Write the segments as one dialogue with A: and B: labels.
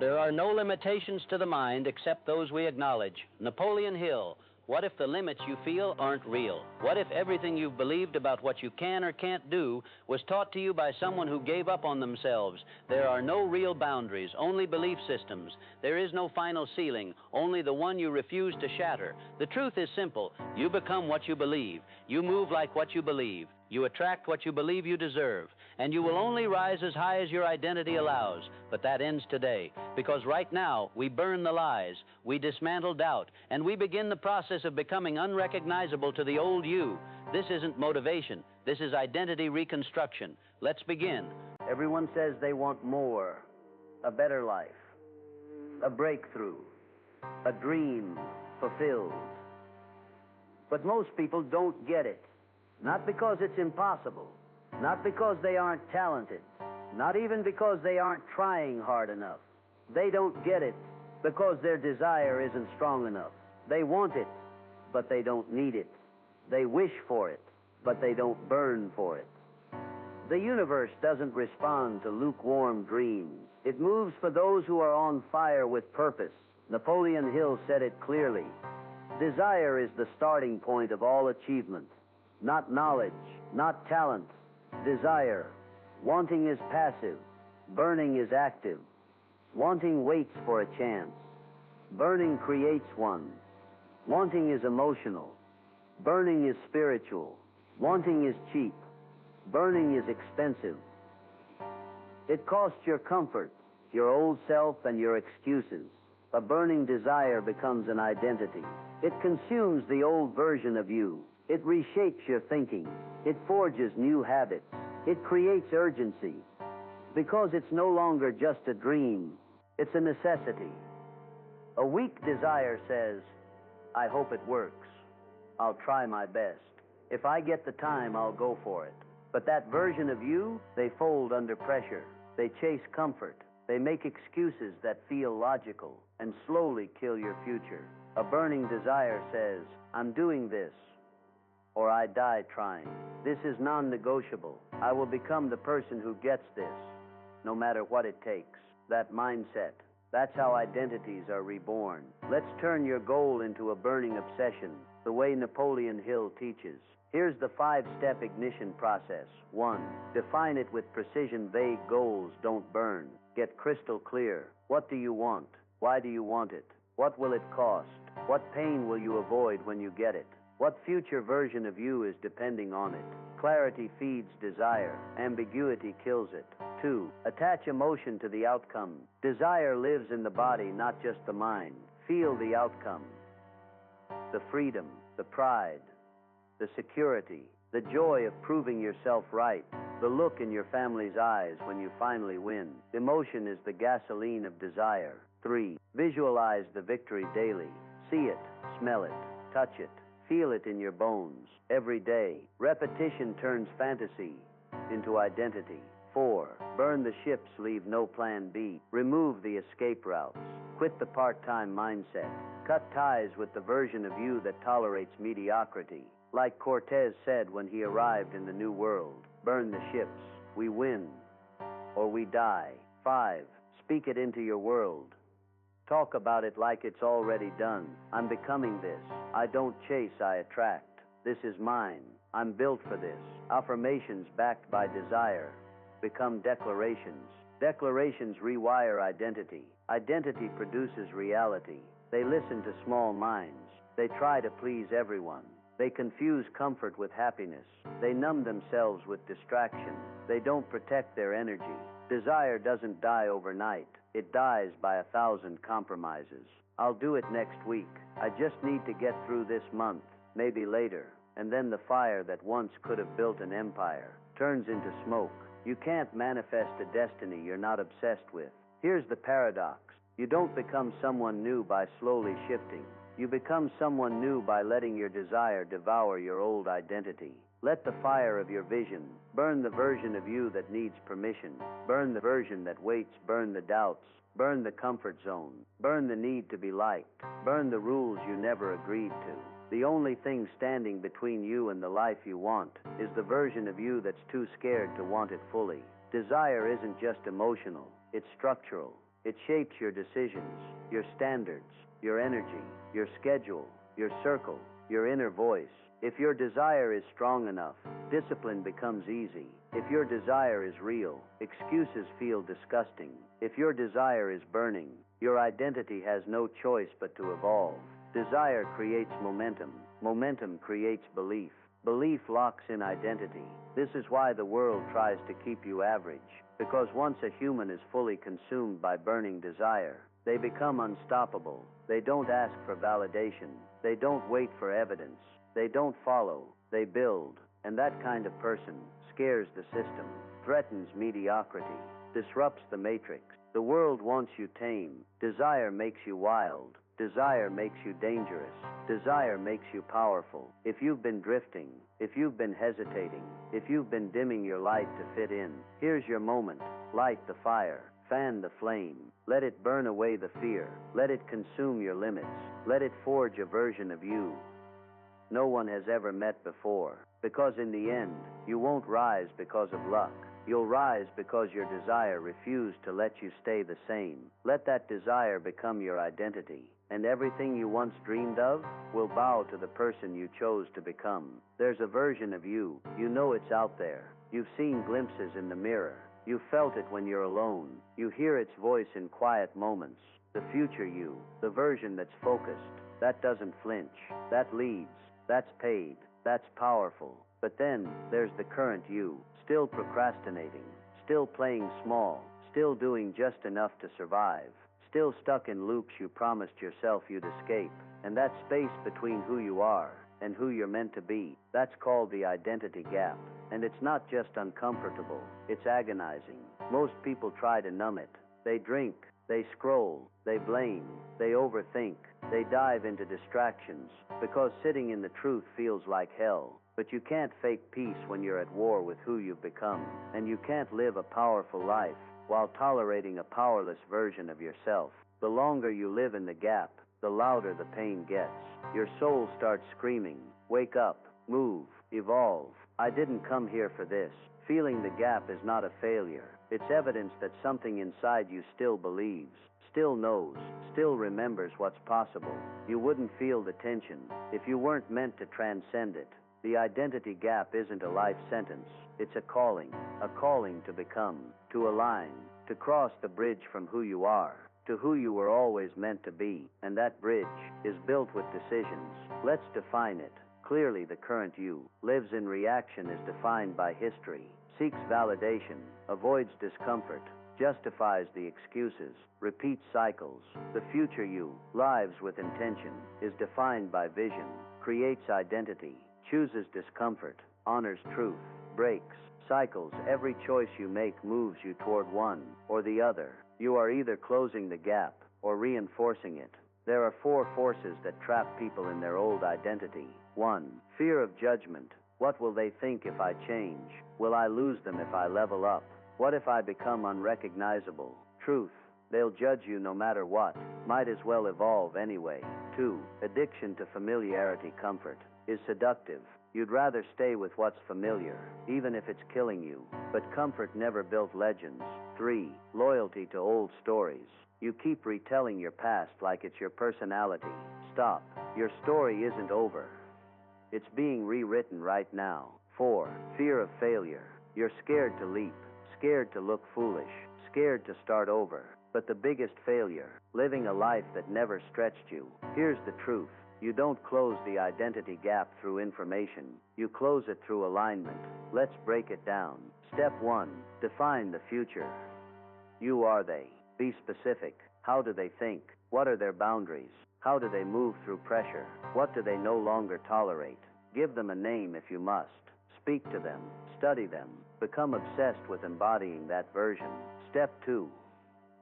A: There are no limitations to the mind except those we acknowledge. Napoleon Hill. What if the limits you feel aren't real? What if everything you've believed about what you can or can't do was taught to you by someone who gave up on themselves? There are no real boundaries, only belief systems. There is no final ceiling, only the one you refuse to shatter. The truth is simple. You become what you believe. You move like what you believe. You attract what you believe you deserve. And you will only rise as high as your identity allows. But that ends today, because right now we burn the lies, we dismantle doubt, and we begin the process of becoming unrecognizable to the old you. This isn't motivation. This is identity reconstruction. Let's begin. Everyone says they want more, a better life, a breakthrough, a dream fulfilled. But most people don't get it. Not because it's impossible, not because they aren't talented, not even because they aren't trying hard enough. They don't get it because their desire isn't strong enough. They want it, but they don't need it. They wish for it, but they don't burn for it. The universe doesn't respond to lukewarm dreams. It moves for those who are on fire with purpose. Napoleon Hill said it clearly. Desire is the starting point of all achievement. Not knowledge, not talent, desire. Wanting is passive, burning is active. Wanting waits for a chance. Burning creates one. Wanting is emotional. Burning is spiritual. Wanting is cheap. Burning is expensive. It costs your comfort, your old self, and your excuses. A burning desire becomes an identity. It consumes the old version of you. It reshapes your thinking. It forges new habits. It creates urgency. Because it's no longer just a dream, it's a necessity. A weak desire says, I hope it works. I'll try my best. If I get the time, I'll go for it. But that version of you, they fold under pressure. They chase comfort. They make excuses that feel logical and slowly kill your future. A burning desire says, I'm doing this, or I die trying. This is non-negotiable. I will become the person who gets this, no matter what it takes. That mindset, that's how identities are reborn. Let's turn your goal into a burning obsession, the way Napoleon Hill teaches. Here's the 5-step ignition process. 1. Define it with precision. Vague goals don't burn. Get crystal clear. What do you want? Why do you want it? What will it cost? What pain will you avoid when you get it? What future version of you is depending on it? Clarity feeds desire. Ambiguity kills it. 2. Attach emotion to the outcome. Desire lives in the body, not just the mind. Feel the outcome. The freedom, the pride, the security, the joy of proving yourself right, the look in your family's eyes when you finally win. Emotion is the gasoline of desire. 3. Visualize the victory daily. See it, smell it, touch it. Feel it in your bones every day. Repetition turns fantasy into identity. 4. Burn the ships, leave no plan B. Remove the escape routes. Quit the part-time mindset. Cut ties with the version of you that tolerates mediocrity. Like Cortez said when he arrived in the New World, burn the ships. We win or we die. 5. Speak it into your world. Talk about it like it's already done. I'm becoming this. I don't chase, I attract. This is mine. I'm built for this. Affirmations backed by desire become declarations. Declarations rewire identity. Identity produces reality. They listen to small minds. They try to please everyone. They confuse comfort with happiness. They numb themselves with distraction. They don't protect their energy. Desire doesn't die overnight. It dies by 1,000 compromises. I'll do it next week. I just need to get through this month, maybe later. And then the fire that once could have built an empire turns into smoke. You can't manifest a destiny you're not obsessed with. Here's the paradox. You don't become someone new by slowly shifting. You become someone new by letting your desire devour your old identity. Let the fire of your vision burn the version of you that needs permission. Burn the version that waits. Burn the doubts. Burn the comfort zone. Burn the need to be liked. Burn the rules you never agreed to. The only thing standing between you and the life you want is the version of you that's too scared to want it fully. Desire isn't just emotional. It's structural. It shapes your decisions, your standards, your energy, your schedule, your circle, your inner voice. If your desire is strong enough, discipline becomes easy. If your desire is real, excuses feel disgusting. If your desire is burning, your identity has no choice but to evolve. Desire creates momentum. Momentum creates belief. Belief locks in identity. This is why the world tries to keep you average. Because once a human is fully consumed by burning desire, they become unstoppable. They don't ask for validation. They don't wait for evidence. They don't follow. They build. And that kind of person scares the system, threatens mediocrity, disrupts the matrix. The world wants you tame. Desire makes you wild. Desire makes you dangerous. Desire makes you powerful. If you've been drifting, if you've been hesitating, if you've been dimming your light to fit in, here's your moment. Light the fire. Fan the flame. Let it burn away the fear. Let it consume your limits. Let it forge a version of you no one has ever met before. Because in the end, you won't rise because of luck. You'll rise because your desire refused to let you stay the same. Let that desire become your identity, and everything you once dreamed of will bow to the person you chose to become. There's a version of you. You know it's out there. You've seen glimpses in the mirror. You felt it when you're alone. You hear its voice in quiet moments. The future you, the version that's focused, that doesn't flinch, that leads, that's paid, that's powerful. But then there's the current you, still procrastinating, still playing small, still doing just enough to survive, still stuck in loops you promised yourself you'd escape. And that space between who you are and who you're meant to be, that's called the identity gap. And it's not just uncomfortable, it's agonizing. Most people try to numb it. They drink, they scroll, they blame, they overthink, they dive into distractions, because sitting in the truth feels like hell. But you can't fake peace when you're at war with who you've become, and you can't live a powerful life while tolerating a powerless version of yourself. The longer you live in the gap, the louder the pain gets. Your soul starts screaming, wake up, move, evolve. I didn't come here for this. Feeling the gap is not a failure. It's evidence that something inside you still believes, still knows, still remembers what's possible. You wouldn't feel the tension if you weren't meant to transcend it. The identity gap isn't a life sentence. It's a calling to become, to align, to cross the bridge from who you are to who you were always meant to be. And that bridge is built with decisions. Let's define it. Clearly, the current you lives in reaction, is defined by history, seeks validation, avoids discomfort, justifies the excuses, repeats cycles. The future you lives with intention, is defined by vision, creates identity, chooses discomfort, honors truth, breaks cycles. Every choice you make moves you toward one or the other. You are either closing the gap or reinforcing it. There are 4 forces that trap people in their old identity. 1. Fear of judgment. What will they think if I change? Will I lose them if I level up? What if I become unrecognizable? Truth. They'll judge you no matter what. Might as well evolve anyway. 2. Addiction to familiarity. Comfort is seductive. You'd rather stay with what's familiar, even if it's killing you. But comfort never built legends. 3. Loyalty to old stories. You keep retelling your past like it's your personality. Stop. Your story isn't over. It's being rewritten right now. 4. Fear of failure. You're scared to leap, scared to look foolish, scared to start over. But the biggest failure, living a life that never stretched you. Here's the truth. You don't close the identity gap through information. You close it through alignment. Let's break it down. Step 1. Define the future. You are they. Be specific. How do they think? What are their boundaries? How do they move through pressure? What do they no longer tolerate? Give them a name if you must. Speak to them. Study them. Become obsessed with embodying that version. Step 2.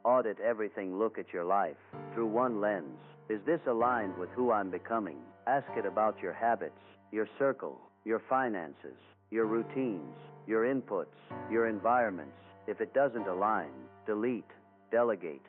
A: Audit everything. Look at your life through one lens. Is this aligned with who I'm becoming? Ask it about your habits, your circle, your finances, your routines, your inputs, your environments. If it doesn't align, delete, delegate,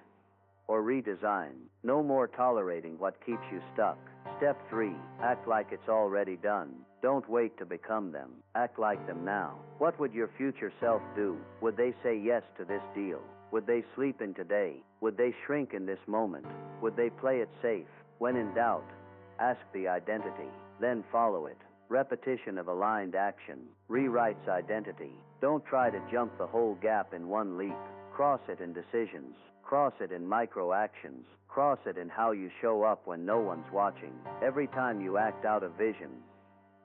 A: or redesign. No more tolerating what keeps you stuck. Step 3. Act like it's already done. Don't wait to become them. Act like them now. What would your future self do? Would they say yes to this deal? Would they sleep in today? Would they shrink in this moment? Would they play it safe? When in doubt, ask the identity, then follow it. Repetition of aligned action rewrites identity. Don't try to jump the whole gap in one leap. Cross it in decisions. Cross it in micro actions. Cross it in how you show up when no one's watching. Every time you act out of vision,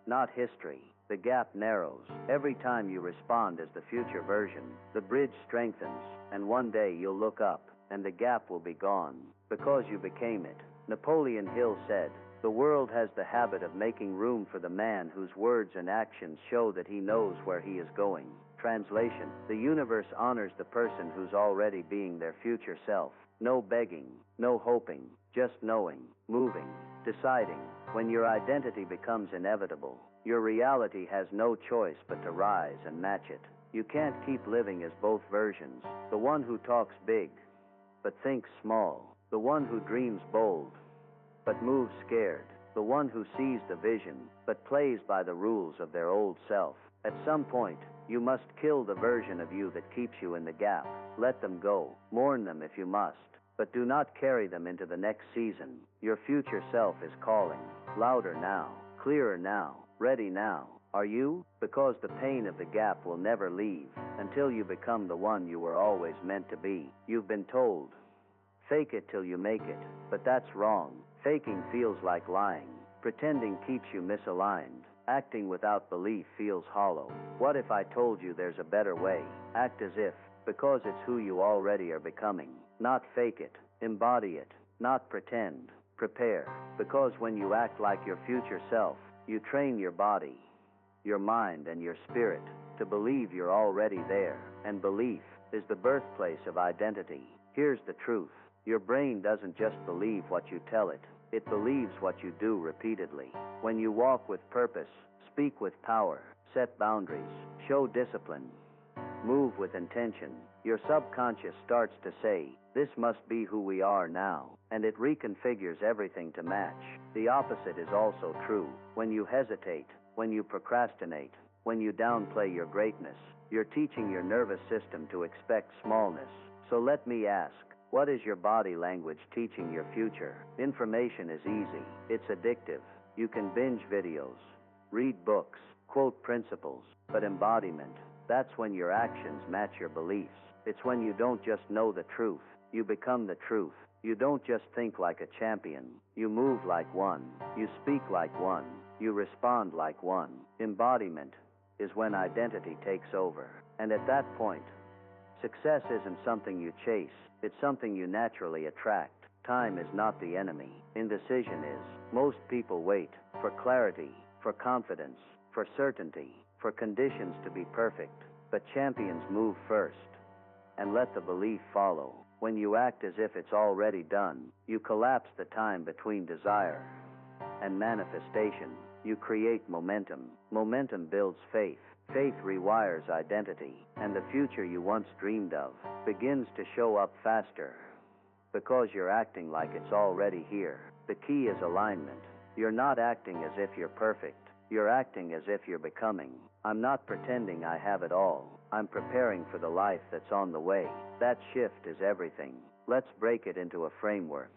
A: not history, the gap narrows. Every time you respond as the future version, the bridge strengthens, and one day you'll look up, and the gap will be gone, because you became it. Napoleon Hill said, "The world has the habit of making room for the man whose words and actions show that he knows where he is going." Translation: the universe honors the person who's already being their future self. No begging, no hoping, just knowing, moving, deciding. When your identity becomes inevitable, your reality has no choice but to rise and match it. You can't keep living as both versions. The one who talks big, but thinks small. The one who dreams bold, but moves scared. The one who sees the vision, but plays by the rules of their old self. At some point, you must kill the version of you that keeps you in the gap. Let them go. Mourn them if you must, but do not carry them into the next season. Your future self is calling. Louder now, clearer now, ready now. Are you? Because the pain of the gap will never leave until you become the one you were always meant to be. You've been told, fake it till you make it, but that's wrong. Faking feels like lying. Pretending keeps you misaligned. Acting without belief feels hollow. What if I told you there's a better way? Act as if, because it's who you already are becoming. Not fake it, embody it, not pretend. Prepare, because when you act like your future self, you train your body, your mind, and your spirit to believe you're already there. And belief is the birthplace of identity. Here's the truth. Your brain doesn't just believe what you tell it. It believes what you do repeatedly. When you walk with purpose, speak with power, set boundaries, show discipline, move with intention, your subconscious starts to say, "This must be who we are now," and it reconfigures everything to match. The opposite is also true. When you hesitate, when you procrastinate, when you downplay your greatness, you're teaching your nervous system to expect smallness. So let me ask, what is your body language teaching your future? Information is easy. It's addictive. You can binge videos, read books, quote principles, but embodiment, that's when your actions match your beliefs. It's when you don't just know the truth, you become the truth. You don't just think like a champion. You move like one. You speak like one. You respond like one. Embodiment is when identity takes over. And at that point, success isn't something you chase. It's something you naturally attract. Time is not the enemy. Indecision is. Most people wait for clarity, for confidence, for certainty, for conditions to be perfect. But champions move first and let the belief follow. When you act as if it's already done, you collapse the time between desire and manifestation. You create momentum. Momentum builds faith. Faith rewires identity, and the future you once dreamed of begins to show up faster because you're acting like it's already here. The key is alignment. You're not acting as if you're perfect. You're acting as if you're becoming. I'm not pretending I have it all. I'm preparing for the life that's on the way. That shift is everything. Let's break it into a framework.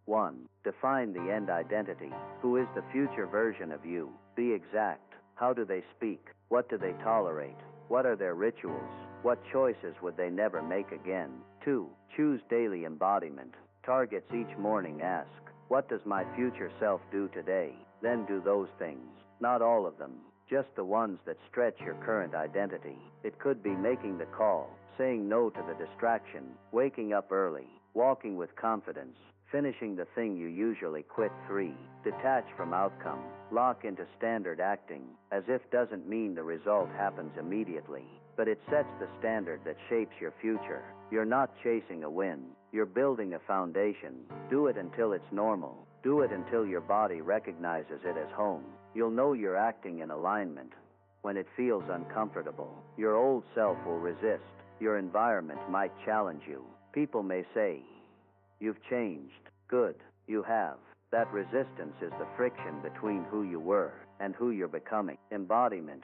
A: 1. Define the end identity. Who is the future version of you? Be exact. How do they speak? What do they tolerate? What are their rituals? What choices would they never make again? 2. Choose daily embodiment. Targets each morning. Ask, what does my future self do today? Then do those things. Not all of them, just the ones that stretch your current identity. It could be making the call, saying no to the distraction, waking up early, walking with confidence, finishing the thing you usually quit. 3. Detach from outcome. Lock into standard acting. As if doesn't mean the result happens immediately, but it sets the standard that shapes your future. You're not chasing a win. You're building a foundation. Do it until it's normal. Do it until your body recognizes it as home. You'll know you're acting in alignment when it feels uncomfortable. Your old self will resist. Your environment might challenge you. People may say, "You've changed." Good, you have. That resistance is the friction between who you were and who you're becoming. Embodiment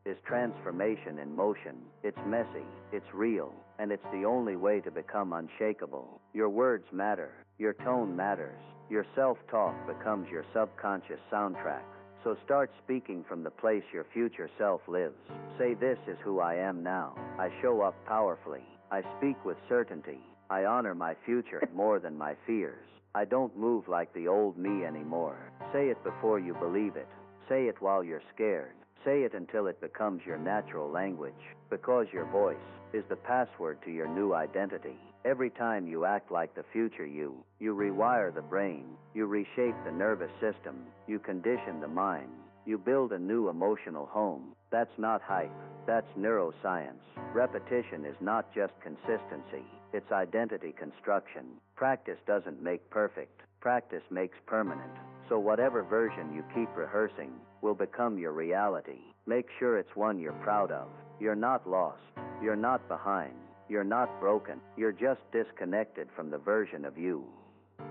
A: is transformation in motion. It's messy, it's real, and it's the only way to become unshakable. Your words matter. Your tone matters. Your self-talk becomes your subconscious soundtrack. So start speaking from the place your future self lives. Say, "This is who I am now. I show up powerfully. I speak with certainty. I honor my future more than my fears. I don't move like the old me anymore." Say it before you believe it. Say it while you're scared. Say it until it becomes your natural language, because your voice is the password to your new identity. Every time you act like the future you rewire the brain, you reshape the nervous system, you condition the mind, you build a new emotional home. That's not hype, that's neuroscience. Repetition is not just consistency, it's identity construction. Practice doesn't make perfect, practice makes permanent. So whatever version you keep rehearsing will become your reality. Make sure it's one you're proud of. You're not lost, you're not behind, you're not broken. You're just disconnected from the version of you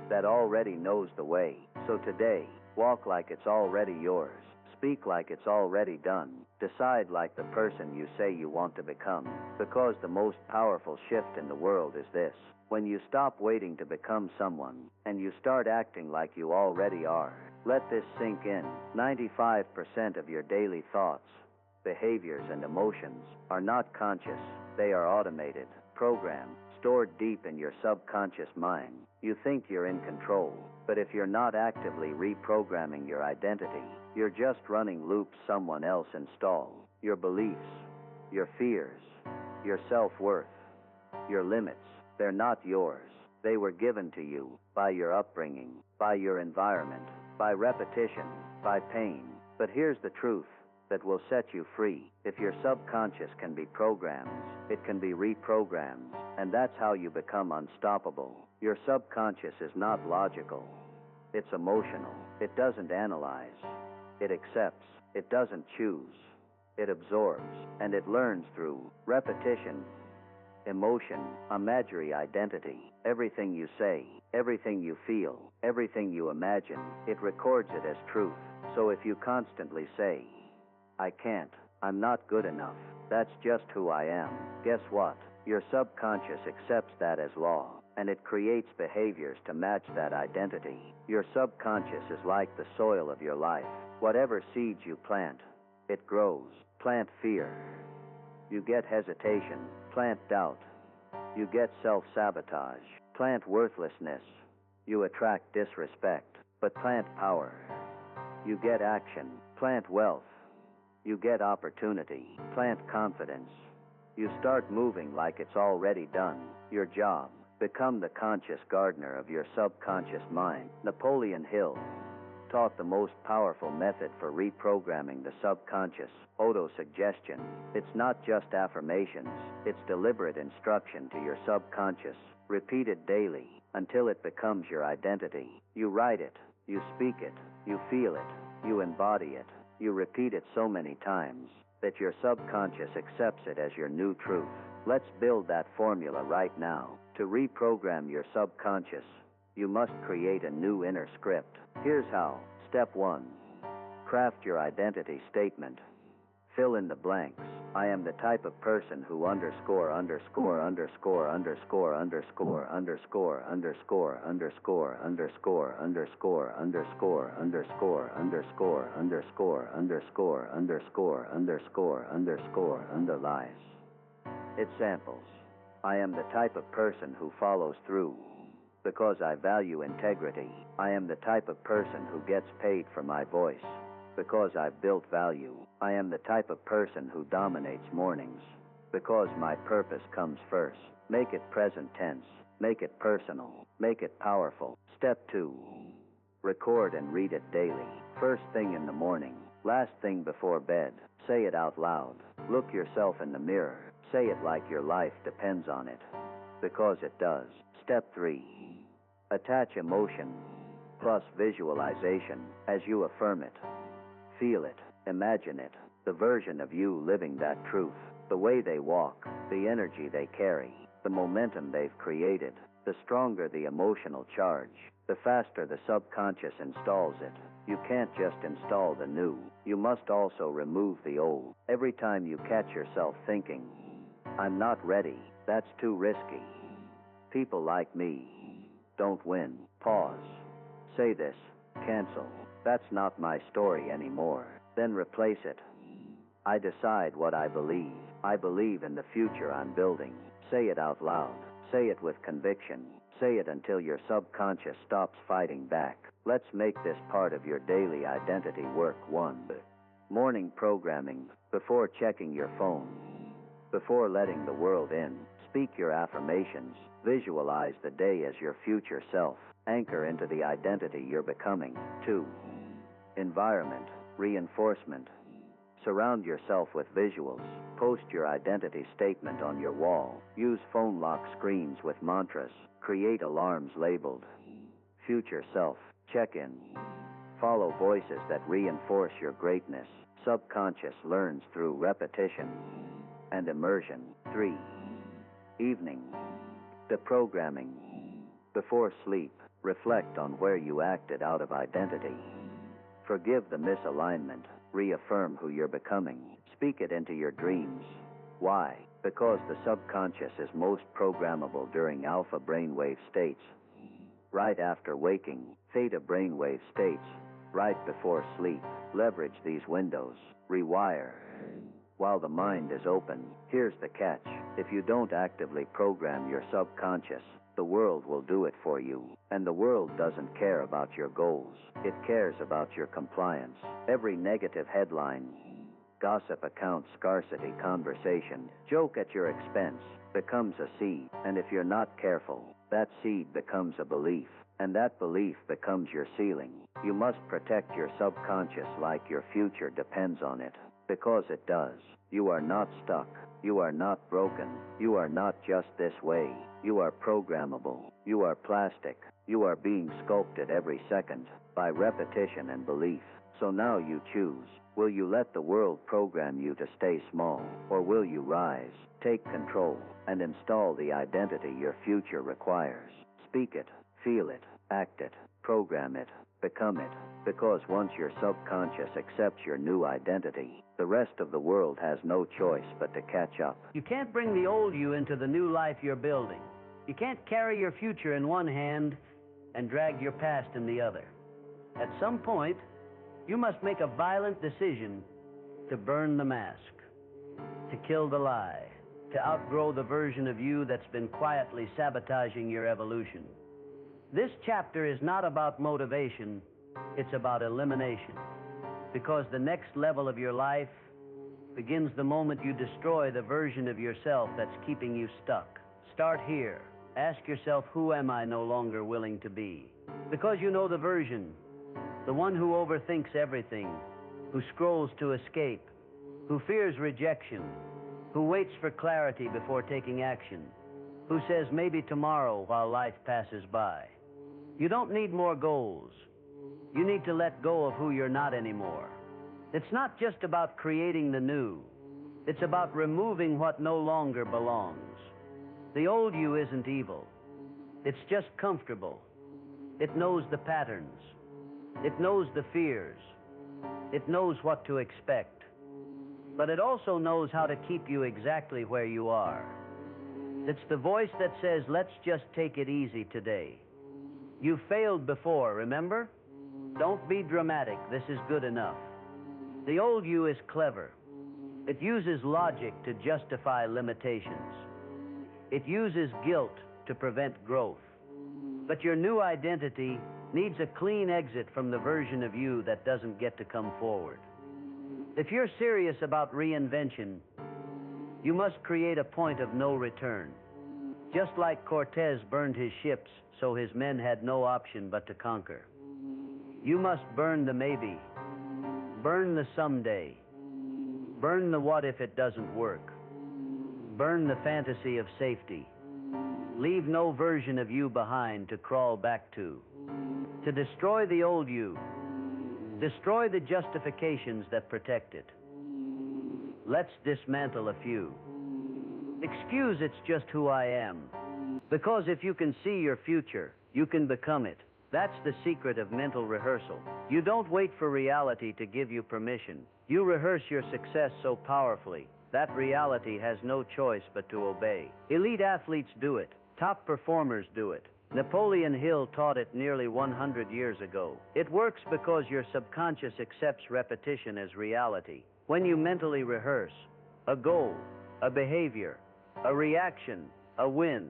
A: that already knows the way. So today, walk like it's already yours. Speak like it's already done. Decide like the person you say you want to become. Because the most powerful shift in the world is this: when you stop waiting to become someone and you start acting like you already are. Let this sink in. 95% of your daily thoughts, behaviors, and emotions are not conscious. They are automated, programmed, stored deep in your subconscious mind. You think you're in control, but if you're not actively reprogramming your identity, you're just running loops someone else installed. Your beliefs, your fears, your self-worth, your limits, they're not yours. They were given to you by your upbringing, by your environment, by repetition, by pain. But here's the truth that will set you free. If your subconscious can be programmed, it can be reprogrammed, and that's how you become unstoppable. Your subconscious is not logical. It's emotional. It doesn't analyze. It accepts. It doesn't choose. It absorbs, and it learns through repetition, emotion, imagery, identity. Everything you say, everything you feel, everything you imagine, it records it as truth. So if you constantly say, "I can't, I'm not good enough, that's just who I am," guess what? Your subconscious accepts that as law, and it creates behaviors to match that identity. Your subconscious is like the soil of your life. Whatever seeds you plant, it grows. Plant fear. You get hesitation. Plant doubt. You get self-sabotage. Plant worthlessness. You attract disrespect. But plant power. You get action. Plant wealth. You get opportunity. Plant confidence. You start moving like it's already done. Your job: become the conscious gardener of your subconscious mind. Napoleon Hill taught the most powerful method for reprogramming the subconscious: autosuggestion. It's not just affirmations, it's deliberate instruction to your subconscious. Repeat it daily until it becomes your identity. You write it, you speak it, you feel it, you embody it. You repeat it so many times that your subconscious accepts it as your new truth. Let's build that formula right now. To reprogram your subconscious, you must create a new inner script. Here's how. Step 1. Craft your identity statement. Fill in the blanks. I am the type of person who underscore underscore underscore underscore underscore underscore underscore underscore underscore underscore underscore underscore underscore underscore underscore underscore underscore underscore underlies. It samples. I am the type of person who follows through because I value integrity. I am the type of person who gets paid for my voice because I've built value. I am the type of person who dominates mornings because my purpose comes first. Make it present tense. Make it personal. Make it powerful. Step 2. Record and read it daily. First thing in the morning. Last thing before bed. Say it out loud. Look yourself in the mirror. Say it like your life depends on it, because it does. Step 3. Attach emotion plus visualization as you affirm it. Feel it. Imagine it. The version of you living that truth. The way they walk. The energy they carry. The momentum they've created.
B: The stronger the emotional charge, the faster the subconscious installs it. You can't just install the new, you must also remove the old. Every time you catch yourself thinking, I'm not ready, that's too risky, people like me don't win, pause. Say this, cancel, that's not my story anymore. Then replace it. I decide what I believe. I believe in the future I'm building. Say it out loud. Say it with conviction. Say it until your subconscious stops fighting back. Let's make this part of your daily identity work. 1. Morning programming. Before checking your phone, before letting the world in, speak your affirmations. Visualize the day as your future self. Anchor into the identity you're becoming. 2. Environment. Reinforcement. Surround yourself with visuals. Post your identity statement on your wall. Use phone lock screens with mantras. Create alarms labeled Future Self. Check-in. Follow voices that reinforce your greatness. Subconscious learns through repetition and immersion. 3. Evening. Deprogramming. Before sleep, reflect on where you acted out of identity. Forgive the misalignment. Reaffirm who you're becoming. Speak it into your dreams. Why? Because the subconscious is most programmable during alpha brainwave states. Right after waking, theta brainwave states. Right before sleep. Leverage these windows. Rewire. While the mind is open, here's the catch. If you don't actively program your subconscious, the world will do it for you. And the world doesn't care about your goals. It cares about your compliance. Every negative headline, gossip account, scarcity conversation, joke at your expense becomes a seed. And if you're not careful, that seed becomes a belief. And that belief becomes your ceiling. You must protect your subconscious like your future depends on it. Because it does. You are not stuck. You are not broken. You are not just this way. You are programmable. You are plastic. You are being sculpted every second by repetition and belief. So now you choose. Will you let the world program you to stay small? Or will you rise, take control, and install the identity your future requires? Speak it, feel it, act it, program it, become it. Because once your subconscious accepts your new identity, the rest of the world has no choice but to catch up.
A: You can't bring the old you into the new life you're building. You can't carry your future in one hand and drag your past in the other. At some point, you must make a violent decision to burn the mask, to kill the lie, to outgrow the version of you that's been quietly sabotaging your evolution. This chapter is not about motivation, it's about elimination. Because the next level of your life begins the moment you destroy the version of yourself that's keeping you stuck. Start here. Ask yourself, who am I no longer willing to be? Because you know the version, the one who overthinks everything, who scrolls to escape, who fears rejection, who waits for clarity before taking action, who says maybe tomorrow while life passes by. You don't need more goals. You need to let go of who you're not anymore. It's not just about creating the new. It's about removing what no longer belongs. The old you isn't evil. It's just comfortable. It knows the patterns. It knows the fears. It knows what to expect. But it also knows how to keep you exactly where you are. It's the voice that says, let's just take it easy today. You failed before, remember? Don't be dramatic. This is good enough. The old you is clever. It uses logic to justify limitations. It uses guilt to prevent growth. But your new identity needs a clean exit from the version of you that doesn't get to come forward. If you're serious about reinvention, you must create a point of no return. Just like Cortez burned his ships so his men had no option but to conquer. You must burn the maybe, burn the someday, burn the what if it doesn't work, burn the fantasy of safety. Leave no version of you behind to crawl back to. To destroy the old you, destroy the justifications that protect it. Let's dismantle a few. Excuse it's just who I am. Because if you can see your future, you can become it. That's the secret of mental rehearsal. You don't wait for reality to give you permission. You rehearse your success so powerfully that reality has no choice but to obey. Elite athletes do it. Top performers do it. Napoleon Hill taught it nearly 100 years ago. It works because your subconscious accepts repetition as reality. When you mentally rehearse a goal, a behavior, a reaction, a win,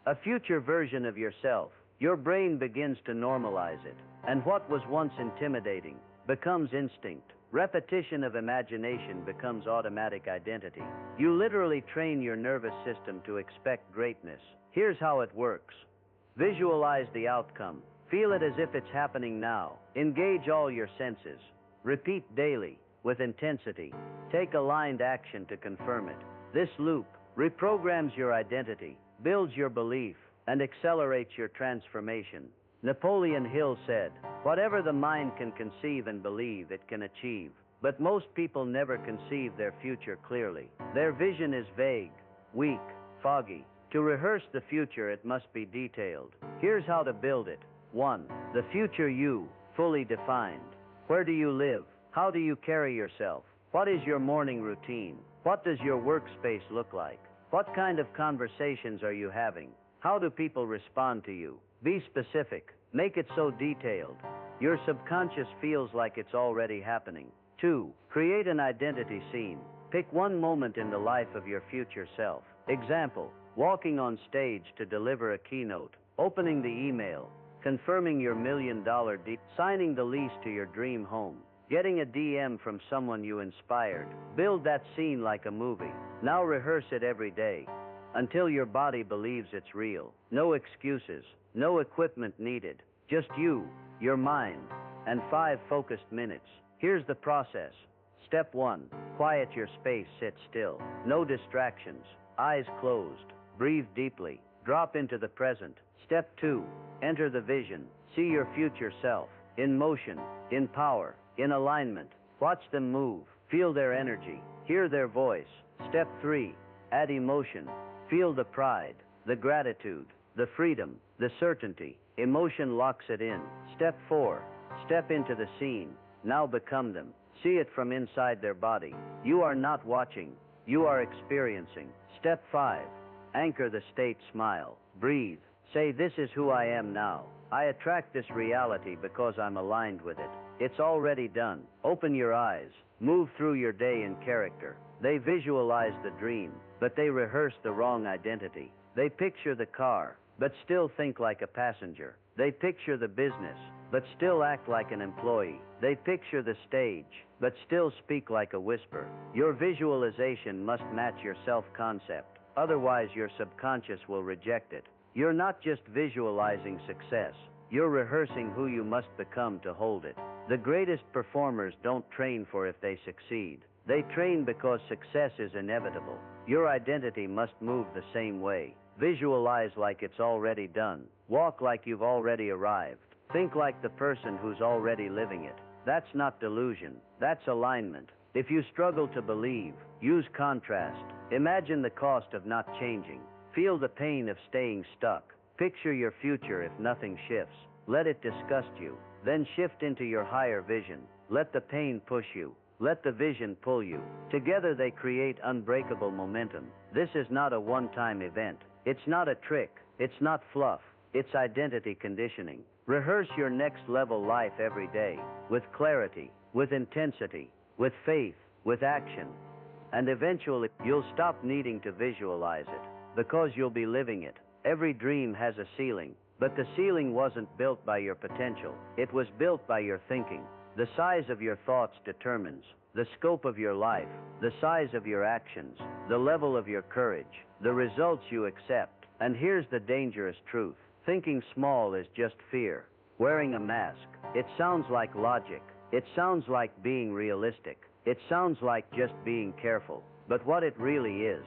A: a future version of yourself, your brain begins to normalize it. And what was once intimidating becomes instinct. Repetition of imagination becomes automatic identity. You literally train your nervous system to expect greatness. Here's how it works. Visualize the outcome. Feel it as if it's happening now. Engage all your senses. Repeat daily with intensity. Take aligned action to confirm it. This loop reprograms your identity, builds your belief, and accelerates your transformation. Napoleon Hill said, "Whatever the mind can conceive and believe, it can achieve." But most people never conceive their future clearly. Their vision is vague, weak, foggy. To rehearse the future, it must be detailed. Here's how to build it. 1. The future you, fully defined. Where do you live? How do you carry yourself? What is your morning routine? What does your workspace look like? What kind of conversations are you having? How do people respond to you? Be specific. Make it so detailed. Your subconscious feels like it's already happening. 2. Create an identity scene. Pick one moment in the life of your future self. Example, walking on stage to deliver a keynote, opening the email, confirming your $1 million deal, signing the lease to your dream home, getting a DM from someone you inspired. Build that scene like a movie. Now rehearse it every day until your body believes it's real. No excuses, no equipment needed, just you, your mind, and 5 focused minutes. Here's the process. Step 1, quiet your space, sit still. No distractions, eyes closed. Breathe deeply. Drop into the present. Step 2, enter the vision. See your future self, in motion, in power, in alignment. Watch them move. Feel their energy. Hear their voice. Step 3, add emotion. Feel the pride, the gratitude, the freedom, the certainty. Emotion locks it in. Step 4, step into the scene. Now become them. See it from inside their body. You are not watching. You are experiencing. Step 5, anchor the state, smile. Breathe. Say, "This is who I am now. I attract this reality because I'm aligned with it. It's already done." Open your eyes. Move through your day in character. They visualize the dream, but they rehearse the wrong identity. They picture the car, but still think like a passenger. They picture the business, but still act like an employee. They picture the stage, but still speak like a whisper. Your visualization must match your self-concept. Otherwise, your subconscious will reject it. You're not just visualizing success. You're rehearsing who you must become to hold it. The greatest performers don't train for if they succeed. They train because success is inevitable. Your identity must move the same way. Visualize like it's already done. Walk like you've already arrived. Think like the person who's already living it. That's not delusion. That's alignment. If you struggle to believe, use contrast. Imagine the cost of not changing. Feel the pain of staying stuck. Picture your future if nothing shifts. Let it disgust you. Then shift into your higher vision. Let the pain push you. Let the vision pull you. Together they create unbreakable momentum. This is not a one-time event. It's not a trick. It's not fluff. It's identity conditioning. Rehearse your next level life every day, with clarity, with intensity, with faith, with action. And eventually, you'll stop needing to visualize it, because you'll be living it. Every dream has a ceiling, but the ceiling wasn't built by your potential. It was built by your thinking. The size of your thoughts determines the scope of your life, the size of your actions, the level of your courage, the results you accept. And here's the dangerous truth. Thinking small is just fear. Wearing a mask. It sounds like logic. It sounds like being realistic. It sounds like just being careful. But what it really is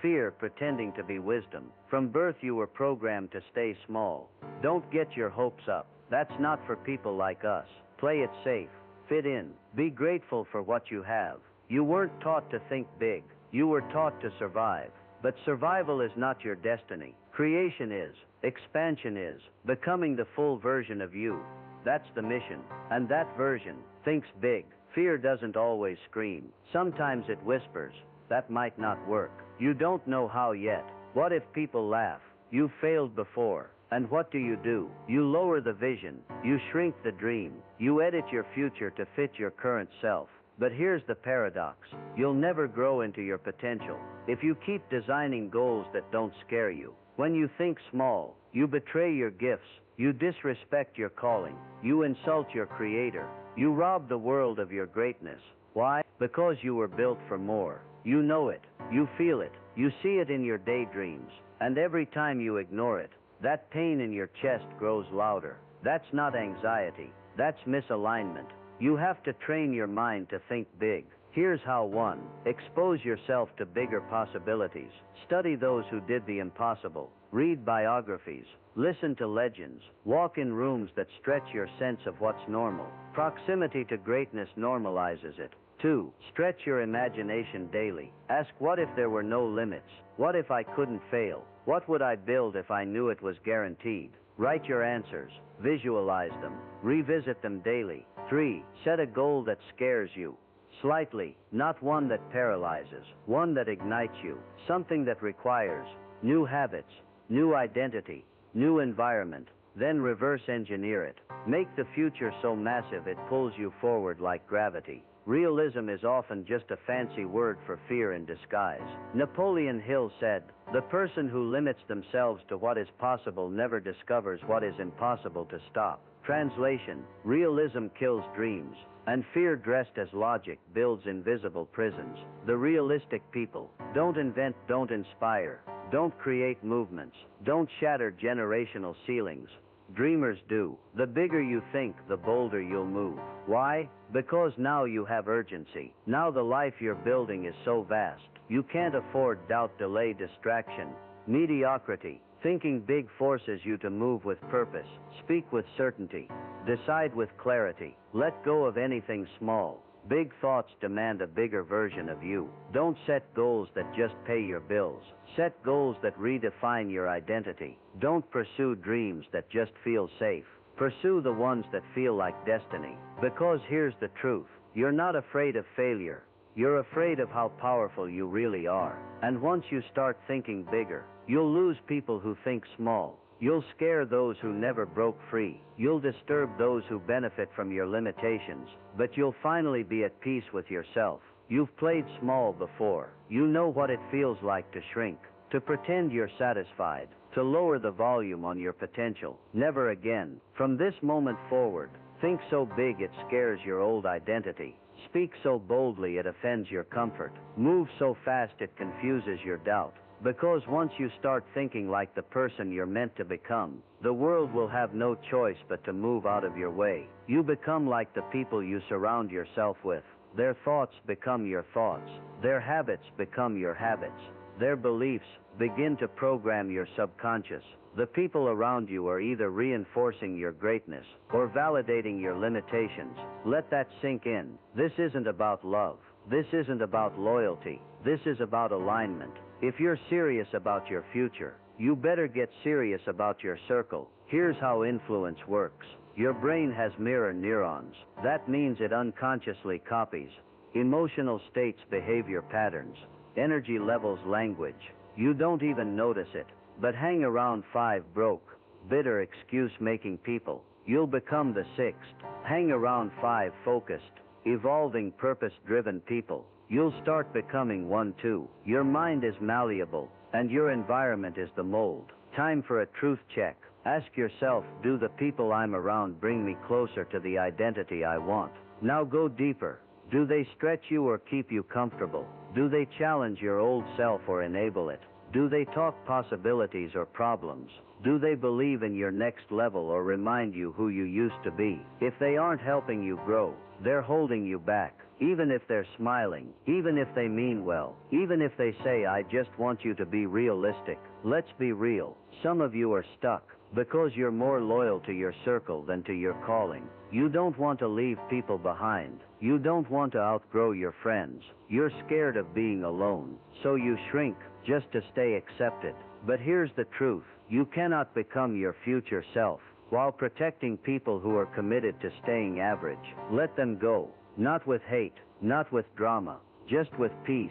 A: fear pretending to be wisdom. From birth you were programmed to stay small. Don't get your hopes up. That's not for people like us. Play it safe. Fit in. Be grateful for what you have. You weren't taught to think big. You were taught to survive. But survival is not your destiny.
B: Creation is. Expansion is. Becoming the full version of you. That's the mission. And that version thinks big. Fear doesn't always scream. Sometimes it whispers, that might not work. You don't know how yet. What if people laugh? You failed before. And what do? You lower the vision. You shrink the dream. You edit your future to fit your current self. But here's the paradox. You'll never grow into your potential if you keep designing goals that don't scare you. When you think small, you betray your gifts. You disrespect your calling. You insult your creator. You rob the world of your greatness. Why? Because you were built for more. You know it. You feel it. You see it in your daydreams. And every time you ignore it, that pain in your chest grows louder. That's not anxiety. That's misalignment. You have to train your mind to think big. Here's how. 1. Expose yourself to bigger possibilities. Study those who did the impossible. Read biographies. Listen to legends. Walk in rooms that stretch your sense of what's normal. Proximity to greatness normalizes it. 2. Stretch your imagination daily. Ask, what if there were no limits? What if I couldn't fail? What would I build if I knew it was guaranteed? Write your answers. Visualize them. Revisit them daily. 3. Set a goal that scares you. Slightly, not one that paralyzes, one that ignites you, something that requires new habits, new identity, new environment. Then reverse engineer it. Make the future so massive it pulls you forward like gravity. Realism is often just a fancy word for fear in disguise. Napoleon Hill said, "The person who limits themselves to what is possible never discovers what is impossible to stop." Translation: realism kills dreams, and fear dressed as logic builds invisible prisons. The realistic people don't invent, don't inspire, don't create movements, don't shatter generational ceilings. Dreamers do. The bigger you think, the bolder you'll move. Why? Because now you have urgency. Now the life you're building is so vast, you can't afford doubt, delay, distraction, mediocrity. Thinking big forces you to move with purpose, speak with certainty, decide with clarity. Let go of anything small. Big thoughts demand a bigger version of you. Don't set goals that just pay your bills. Set goals that redefine your identity. Don't pursue dreams that just feel safe. Pursue the ones that feel like destiny. Because here's the truth. You're not afraid of failure. You're afraid of how powerful you really are. And once you start thinking bigger, you'll lose people who think small. You'll scare those who never broke free. You'll disturb those who benefit from your limitations. But you'll finally be at peace with yourself. You've played small before. You know what it feels like to shrink, to pretend you're satisfied, to lower the volume on your potential. Never again. From this moment forward, think so big it scares your old identity. Speak so boldly it offends your comfort. Move so fast it confuses your doubt. Because once you start thinking like the person you're meant to become, the world will have no choice but to move out of your way. You become like the people you surround yourself with. Their thoughts become your thoughts. Their habits become your habits. Their beliefs begin to program your subconscious. The people around you are either reinforcing your greatness or validating your limitations. Let that sink in. This isn't about love. This isn't about loyalty. This is about alignment. If you're serious about your future, you better get serious about your circle. Here's how influence works. Your brain has mirror neurons. That means it unconsciously copies emotional states, behavior patterns, energy levels, language. You don't even notice it. But hang around 5 broke, bitter, excuse-making people. You'll become the 6th. Hang around 5 focused, evolving, purpose-driven people. You'll start becoming 1 too. Your mind is malleable, and your environment is the mold. Time for a truth check. Ask yourself, do the people I'm around bring me closer to the identity I want? Now go deeper. Do they stretch you or keep you comfortable? Do they challenge your old self or enable it? Do they talk possibilities or problems? Do they believe in your next level or remind you who you used to be? If they aren't helping you grow, they're holding you back. Even if they're smiling, even if they mean well, even if they say, "I just want you to be realistic." Let's be real. Some of you are stuck because you're more loyal to your circle than to your calling. You don't want to leave people behind. You don't want to outgrow your friends. You're scared of being alone, so you shrink just to stay accepted. But here's the truth. You cannot become your future self while protecting people who are committed to staying average. Let them go. Not with hate, not with drama, just with peace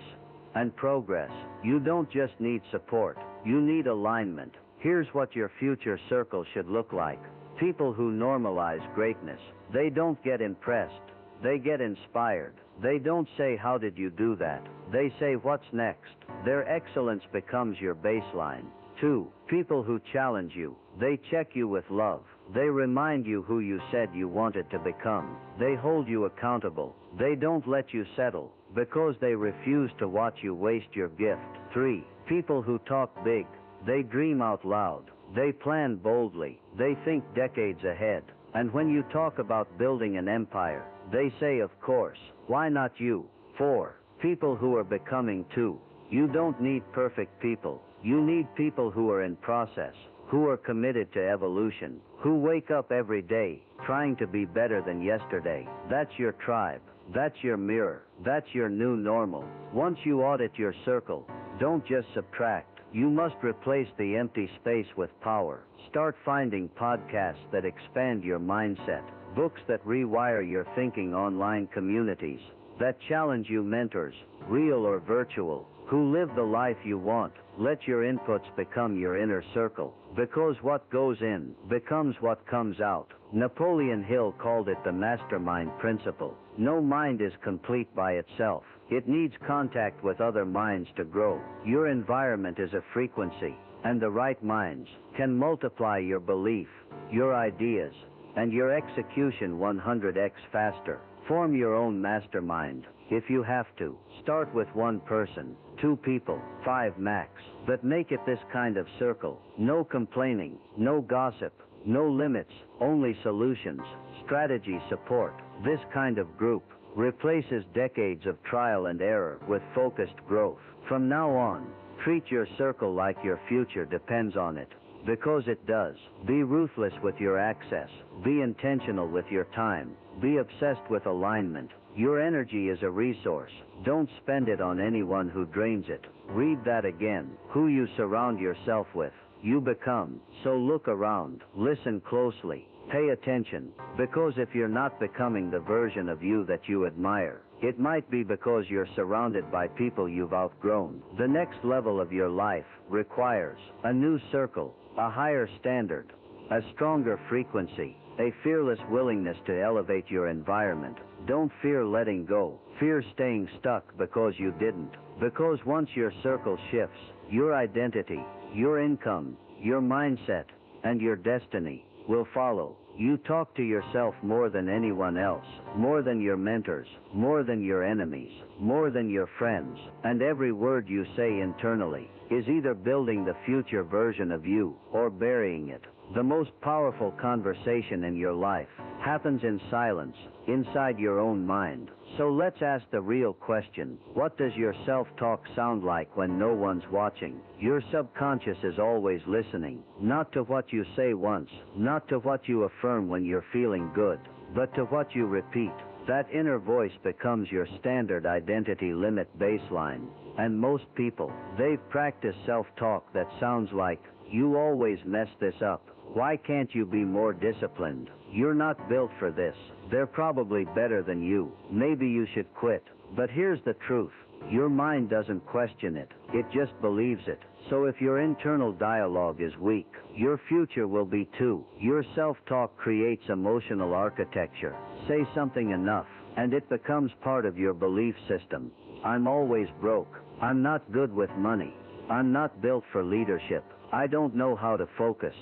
B: and progress. You don't just need support, you need alignment. Here's what your future circle should look like. People who normalize greatness. They don't get impressed, they get inspired. They don't say, "How did you do that?" They say, "What's next?" Their excellence becomes your baseline. 2. People who challenge you. They check you with love. They remind you who you said you wanted to become. They hold you accountable. They don't let you settle because they refuse to watch you waste your gift. 3. People who talk big. They dream out loud. They plan boldly. They think decades ahead. And when you talk about building an empire, they say, "Of course, why not you?" 4. People who are becoming too. You don't need perfect people. You need people who are in process, who are committed to evolution, who wake up every day trying to be better than yesterday. That's your tribe. That's your mirror. That's your new normal. Once you audit your circle, don't just subtract. You must replace the empty space with power. Start finding podcasts that expand your mindset, books that rewire your thinking, online communities that challenge you, mentors, real or virtual, who live the life you want. Let your inputs become your inner circle, because what goes in becomes what comes out. Napoleon Hill called it the mastermind principle. No mind is complete by itself. It needs contact with other minds to grow. Your environment is a frequency, and the right minds can multiply your belief, your ideas, and your execution 100x faster. Form your own mastermind if you have to. Start with 1 person, 2 people, 5 max. But make it this kind of circle. No complaining, no gossip, no limits, only solutions, strategy, support. This kind of group replaces decades of trial and error with focused growth. From now on, treat your circle like your future depends on it, because it does. Be ruthless with your access. Be intentional with your time. Be obsessed with alignment. Your energy is a resource. Don't spend it on anyone who drains it. Read that again. Who you surround yourself with, you become. So look around. Listen closely. Pay attention. Because if you're not becoming the version of you that you admire, it might be because you're surrounded by people you've outgrown. The next level of your life requires a new circle, a higher standard, a stronger frequency, a fearless willingness to elevate your environment. Don't fear letting go. Fear staying stuck because you didn't. Because once your circle shifts, your identity, your income, your mindset, and your destiny will follow. You talk to yourself more than anyone else, more than your mentors, more than your enemies, more than your friends, and every word you say internally is either building the future version of you or burying it. The most powerful conversation in your life happens in silence, inside your own mind. So let's ask the real question. What does your self-talk sound like when no one's watching? Your subconscious is always listening, not to what you say once, not to what you affirm when you're feeling good, but to what you repeat. That inner voice becomes your standard identity limit baseline. And most people, they've practiced self-talk that sounds like, "You always mess this up. Why can't you be more disciplined? You're not built for this. They're probably better than you. Maybe you should quit." But here's the truth. Your mind doesn't question it. It just believes it. So if your internal dialogue is weak, your future will be too. Your self-talk creates emotional architecture. Say something enough, and it becomes part of your belief system. I'm always broke. I'm not good with money. I'm not built for leadership. I don't know how to focus.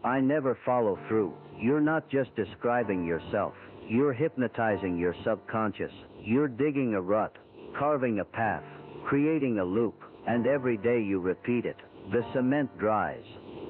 B: I never follow through. You're not just describing yourself. You're hypnotizing your subconscious. You're digging a rut, carving a path, creating a loop, and every day you repeat it, the cement dries.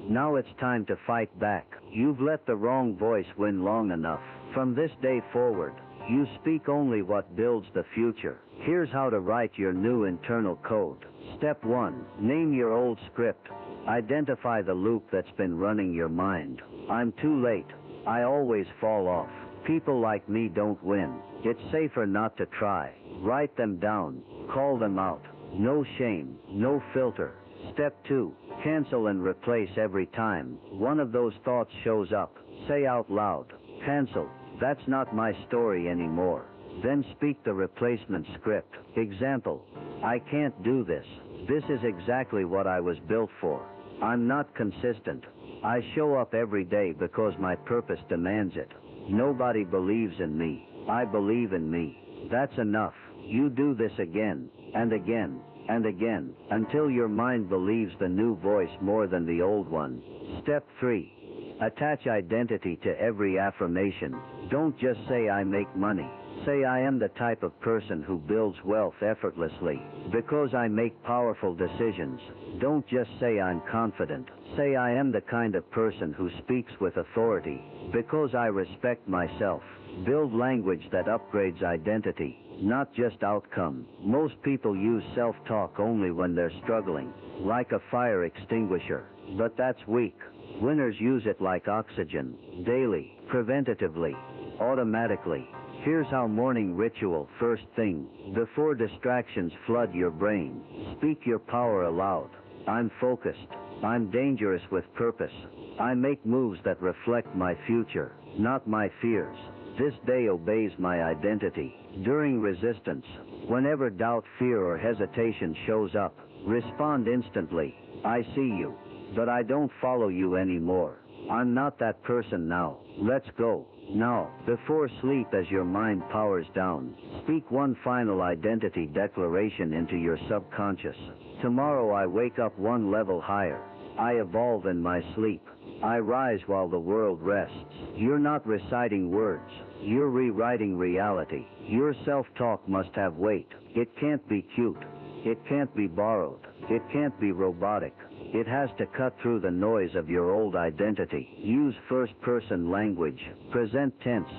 B: Now it's time to fight back. You've let the wrong voice win long enough. From this day forward, you speak only what builds the future. Here's how to write your new internal code. Step 1. Name your old script. Identify the loop that's been running your mind. I'm too late. I always fall off. People like me don't win. It's safer not to try. Write them down. Call them out. No shame, no filter. Step 2. Cancel and replace every time one of those thoughts shows up. Say out loud, cancel, that's not my story anymore. Then speak the replacement script. Example, I can't do this. This is exactly what I was built for. I'm not consistent. I show up every day because my purpose demands it. Nobody believes in me. I believe in me. That's enough. You do this again, and again, and again, until your mind believes the new voice more than the old one. Step 3. Attach identity to every affirmation. Don't just say I make money. Say I am the type of person who builds wealth effortlessly because I make powerful decisions. Don't just say I'm confident. Say I am the kind of person who speaks with authority because I respect myself. Build language that upgrades identity, not just outcome. Most people use self-talk only when they're struggling, like a fire extinguisher. But that's weak. Winners use it like oxygen, daily, preventatively, automatically. Here's how morning ritual. First thing, before distractions flood your brain, speak your power aloud. I'm focused. I'm dangerous with purpose. I make moves that reflect my future, not my fears. This day obeys my identity. During resistance, whenever doubt, fear, or hesitation shows up, respond instantly. I see you, but I don't follow you anymore. I'm not that person now. Let's go. Now, before sleep, as your mind powers down, speak one final identity declaration into your subconscious. Tomorrow I wake up one level higher. I evolve in my sleep. I rise while the world rests. You're not reciting words. You're rewriting reality. Your self-talk must have weight. It can't be cute. It can't be borrowed. It can't be robotic. It has to cut through the noise of your old identity. Use first-person language. Present tense.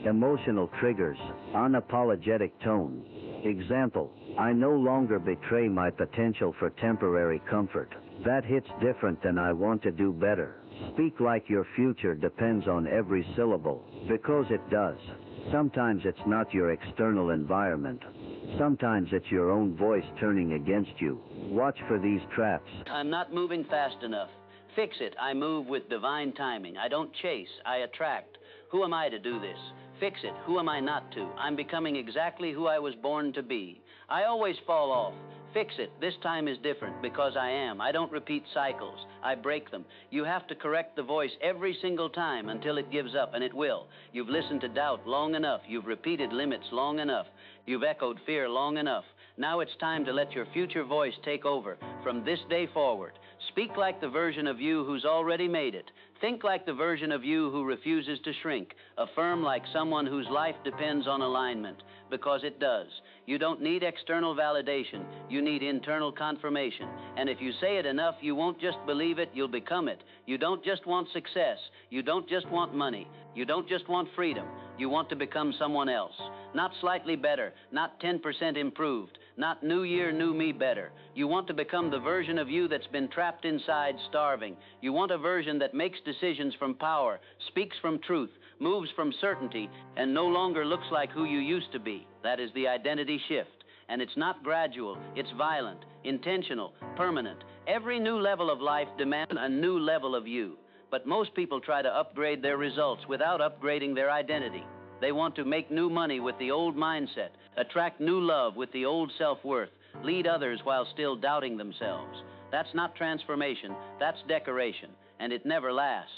B: Emotional triggers. Unapologetic tone. Example, I no longer betray my potential for temporary comfort. That hits different than I want to do better. Speak like your future depends on every syllable, because it does. Sometimes it's not your external environment. Sometimes it's your own voice turning against you. Watch for these traps.
A: I'm not moving fast enough. Fix it. I move with divine timing. I don't chase. I attract. Who am I to do this? Fix it. Who am I not to? I'm becoming exactly who I was born to be. I always fall off. Fix it. This time is different because I am. I don't repeat cycles. I break them. You have to correct the voice every single time until it gives up, and it will. You've listened to doubt long enough. You've repeated limits long enough. You've echoed fear long enough. Now it's time to let your future voice take over from this day forward. Speak like the version of you who's already made it. Think like the version of you who refuses to shrink. Affirm like someone whose life depends on alignment, because it does. You don't need external validation. You need internal confirmation. And if you say it enough, you won't just believe it, you'll become it. You don't just want success. You don't just want money. You don't just want freedom. You want to become someone else. Not slightly better, not 10% improved, not new year, new me better. You want to become the version of you that's been trapped inside, starving. You want a version that makes decisions from power, speaks from truth, moves from certainty, and no longer looks like who you used to be. That is the identity shift. And it's not gradual, it's violent, intentional, permanent. Every new level of life demands a new level of you. But most people try to upgrade their results without upgrading their identity. They want to make new money with the old mindset, attract new love with the old self-worth, lead others while still doubting themselves. That's not transformation, that's decoration, and it never lasts.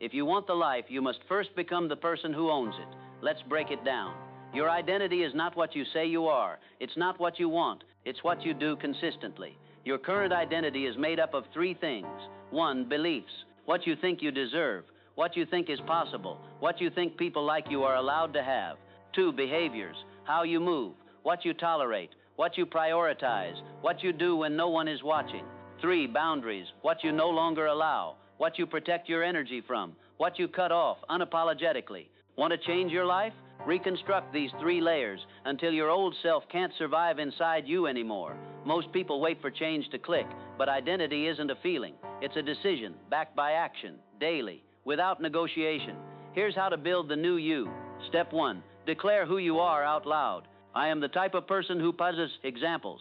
A: If you want the life, you must first become the person who owns it. Let's break it down. Your identity is not what you say you are. It's not what you want. It's what you do consistently. Your current identity is made up of three things. 1, beliefs, what you think you deserve, what you think is possible, what you think people like you are allowed to have. 2, behaviors, how you move, what you tolerate, what you prioritize, what you do when no one is watching. 3, boundaries, what you no longer allow, what you protect your energy from, what you cut off unapologetically. Want to change your life? Reconstruct these 3 layers until your old self can't survive inside you anymore. Most people wait for change to click, but identity isn't a feeling. It's a decision backed by action, daily, without negotiation. Here's how to build the new you. Step 1, declare who you are out loud. I am the type of person who possesses examples.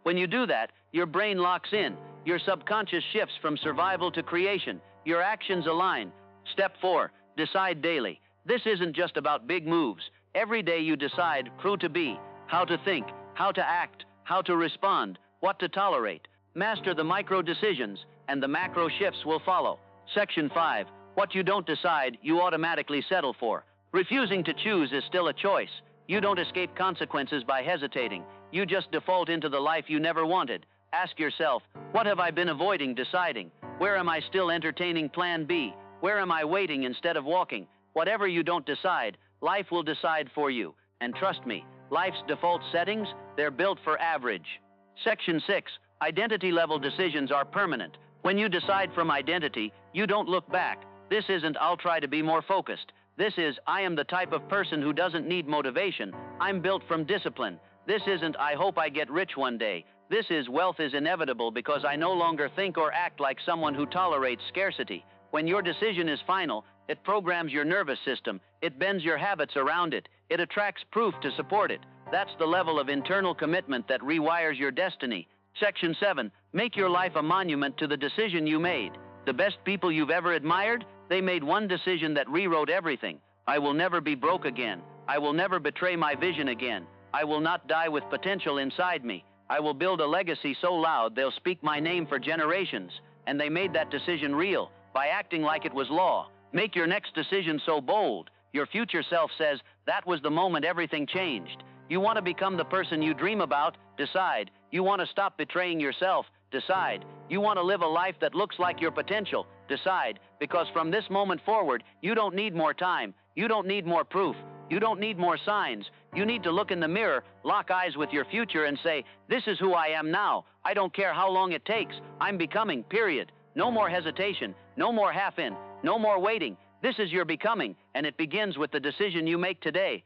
A: When you do that, your brain locks in. Your subconscious shifts from survival to creation. Your actions align. Step 4, decide daily. This isn't just about big moves. Every day you decide who to be, how to think, how to act, how to respond, what to tolerate. Master the micro decisions, and the macro shifts will follow. Section 5, what you don't decide, you automatically settle for. Refusing to choose is still a choice. You don't escape consequences by hesitating. You just default into the life you never wanted. Ask yourself, what have I been avoiding deciding? Where am I still entertaining plan B? Where am I waiting instead of walking? Whatever you don't decide, life will decide for you. And trust me, life's default settings, they're built for average. Section 6, identity level decisions are permanent. When you decide from identity, you don't look back. This isn't, I'll try to be more focused. This is, I am the type of person who doesn't need motivation. I'm built from discipline. This isn't, I hope I get rich one day. This is, wealth is inevitable because I no longer think or act like someone who tolerates scarcity. When your decision is final, it programs your nervous system. It bends your habits around it. It attracts proof to support it. That's the level of internal commitment that rewires your destiny. Section 7, make your life a monument to the decision you made. The best people you've ever admired, they made one decision that rewrote everything. I will never be broke again. I will never betray my vision again. I will not die with potential inside me. I will build a legacy so loud they'll speak my name for generations. And they made that decision real by acting like it was law. Make your next decision so bold. Your future self says, that was the moment everything changed. You want to become the person you dream about? Decide. You want to stop betraying yourself? Decide. You want to live a life that looks like your potential? Decide. Because from this moment forward, you don't need more time. You don't need more proof. You don't need more signs. You need to look in the mirror, lock eyes with your future and say, this is who I am now. I don't care how long it takes. I'm becoming, period. No more hesitation. No more half in. No more waiting. This is your becoming, and it begins with the decision you make today.